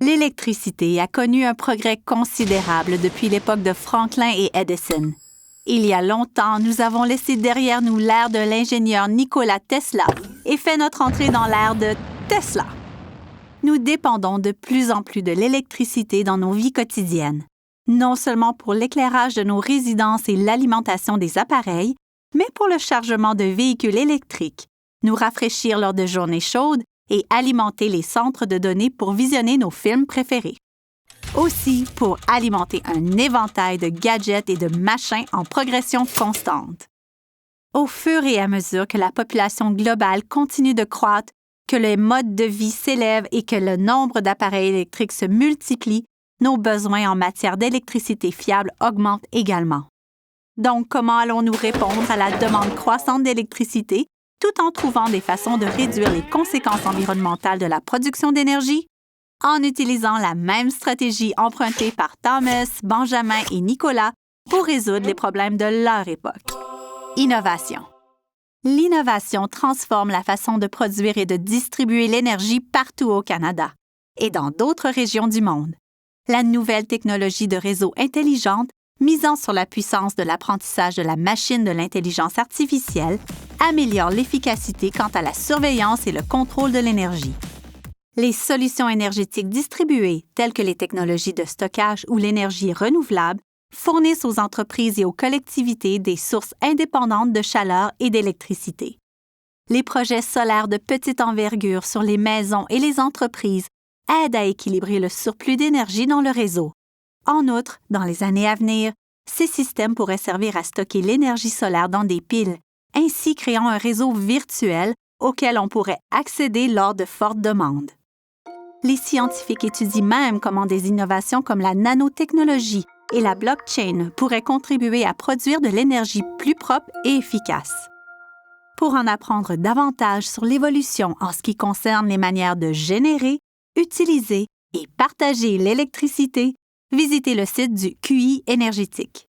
L'électricité a connu un progrès considérable depuis l'époque de Franklin et Edison. Il y a longtemps, nous avons laissé derrière nous l'ère de l'ingénieur Nikola Tesla et fait notre entrée dans l'ère de Tesla. Nous dépendons de plus en plus de l'électricité dans nos vies quotidiennes, non seulement pour l'éclairage de nos résidences et l'alimentation des appareils, mais pour le chargement de véhicules électriques, nous rafraîchir lors de journées chaudes et alimenter les centres de données pour visionner nos films préférés. Aussi pour alimenter un éventail de gadgets et de machins en progression constante. Au fur et à mesure que la population globale continue de croître, que les modes de vie s'élèvent et que le nombre d'appareils électriques se multiplie, nos besoins en matière d'électricité fiable augmentent également. Donc, comment allons-nous répondre à la demande croissante d'électricité tout en trouvant des façons de réduire les conséquences environnementales de la production d'énergie? En utilisant la même stratégie empruntée par Thomas, Benjamin et Nicolas pour résoudre les problèmes de leur époque. Innovation. L'innovation transforme la façon de produire et de distribuer l'énergie partout au Canada et dans d'autres régions du monde. La nouvelle technologie de réseau intelligente, misant sur la puissance de l'apprentissage de la machine de l'intelligence artificielle, améliore l'efficacité quant à la surveillance et le contrôle de l'énergie. Les solutions énergétiques distribuées, telles que les technologies de stockage ou l'énergie renouvelable, fournissent aux entreprises et aux collectivités des sources indépendantes de chaleur et d'électricité. Les projets solaires de petite envergure sur les maisons et les entreprises aident à équilibrer le surplus d'énergie dans le réseau. En outre, dans les années à venir, ces systèmes pourraient servir à stocker l'énergie solaire dans des piles, ainsi créant un réseau virtuel auquel on pourrait accéder lors de fortes demandes. Les scientifiques étudient même comment des innovations comme la nanotechnologie et la blockchain pourraient contribuer à produire de l'énergie plus propre et efficace. Pour en apprendre davantage sur l'évolution en ce qui concerne les manières de générer, utiliser et partager l'électricité, visitez le site du QI énergétique.